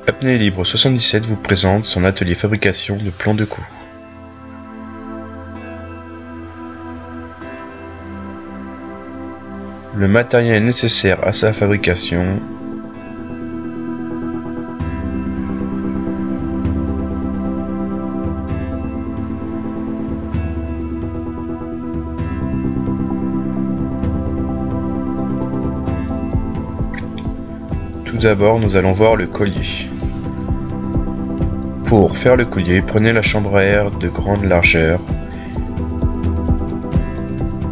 Apnée Libre 77 vous présente son atelier fabrication de plans de cours. Le matériel nécessaire à sa fabrication. Tout d'abord, nous allons voir le collier. Pour faire le collier, prenez la chambre à air de grande largeur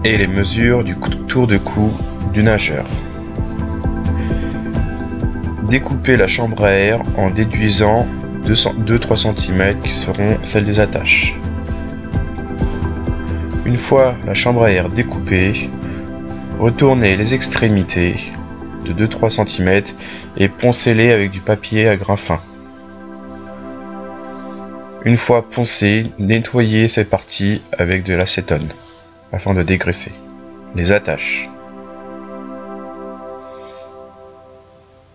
et les mesures du tour de cou du nageur. Découpez la chambre à air en déduisant 2-3 cm qui seront celles des attaches. Une fois la chambre à air découpée, retournez les extrémités de 2-3 cm et poncez-les avec du papier à grain fin. Une fois poncé, nettoyez ces parties avec de l'acétone afin de dégraisser. Les attaches.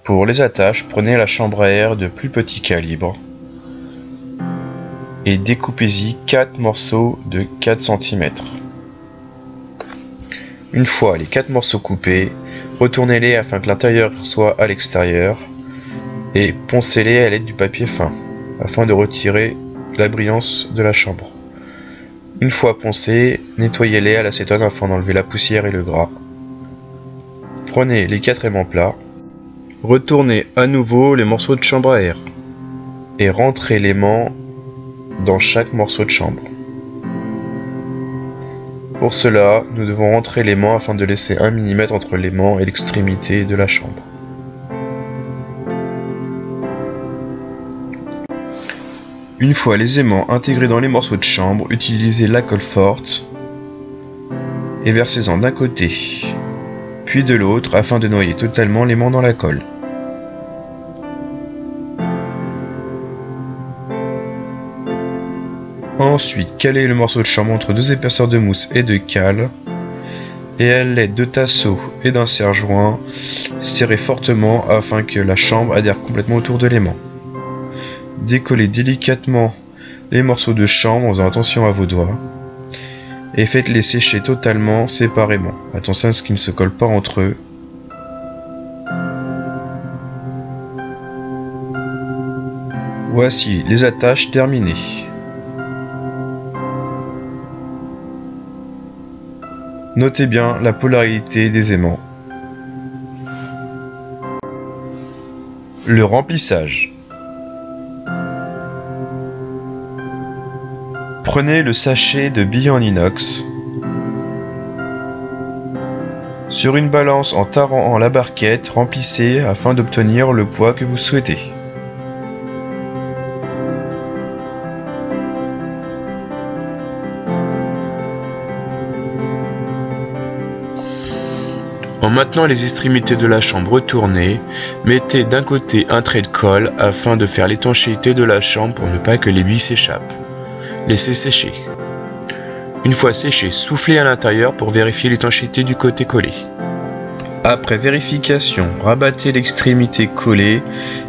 Pour les attaches, prenez la chambre à air de plus petit calibre et découpez-y 4 morceaux de 4 cm. Une fois les 4 morceaux coupés, retournez-les afin que l'intérieur soit à l'extérieur et poncez-les à l'aide du papier fin afin de retirer la brillance de la chambre. Une fois poncés, nettoyez-les à l'acétone afin d'enlever la poussière et le gras. Prenez les 4 aimants plats, retournez à nouveau les morceaux de chambre à air et rentrez l'aimant dans chaque morceau de chambre. Pour cela, nous devons rentrer l'aimant afin de laisser 1 mm entre l'aimant et l'extrémité de la chambre. Une fois les aimants intégrés dans les morceaux de chambre, utilisez la colle forte et versez-en d'un côté, puis de l'autre afin de noyer totalement l'aimant dans la colle. Ensuite, calez le morceau de chambre entre 2 épaisseurs de mousse et de cale et à l'aide de tasseaux et d'un serre-joint, serrez fortement afin que la chambre adhère complètement autour de l'aimant. Décollez délicatement les morceaux de chambre en faisant attention à vos doigts et faites-les sécher totalement séparément. Attention à ce qu'ils ne se collent pas entre eux. Voici les attaches terminées. Notez bien la polarité des aimants. Le remplissage. Prenez le sachet de billes en inox. Sur une balance en tarant la barquette, remplissez afin d'obtenir le poids que vous souhaitez. En maintenant les extrémités de la chambre retournées, mettez d'un côté un trait de colle afin de faire l'étanchéité de la chambre pour ne pas que les billes s'échappent. Laissez sécher. Une fois séché, soufflez à l'intérieur pour vérifier l'étanchéité du côté collé. Après vérification, rabattez l'extrémité collée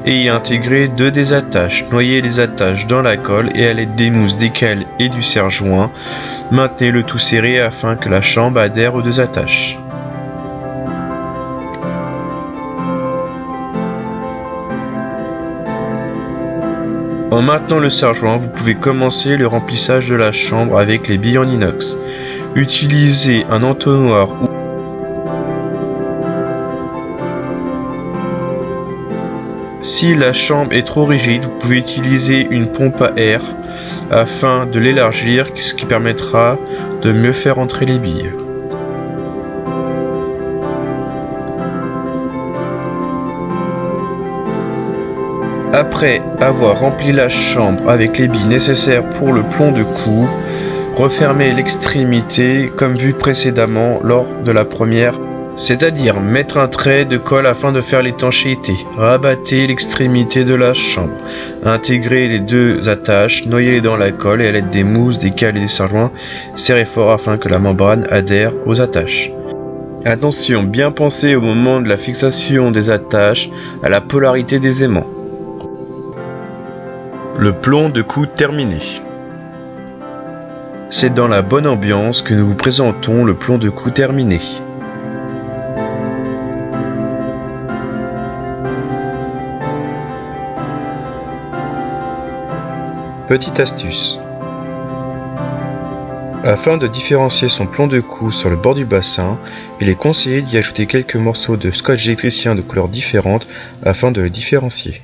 et y intégrez 2 des attaches. Noyez les attaches dans la colle et à l'aide des mousses, des cales et du serre-joint, maintenez le tout serré afin que la chambre adhère aux 2 attaches. En maintenant le serre-joint, vous pouvez commencer le remplissage de la chambre avec les billes en inox. Utilisez un entonnoir ou si la chambre est trop rigide, vous pouvez utiliser une pompe à air afin de l'élargir, ce qui permettra de mieux faire entrer les billes. Après avoir rempli la chambre avec les billes nécessaires pour le plomb de cou, refermez l'extrémité comme vu précédemment lors de la première, c'est-à-dire mettre un trait de colle afin de faire l'étanchéité. Rabattez l'extrémité de la chambre, intégrez les 2 attaches, noyez-les dans la colle et à l'aide des mousses, des cales et des serre-joints, serrez fort afin que la membrane adhère aux attaches. Attention, bien penser au moment de la fixation des attaches à la polarité des aimants. Le plomb de cou terminé. C'est dans la bonne ambiance que nous vous présentons le plomb de cou terminé. Petite astuce. Afin de différencier son plomb de cou sur le bord du bassin, il est conseillé d'y ajouter quelques morceaux de scotch électricien de couleurs différentes afin de le différencier.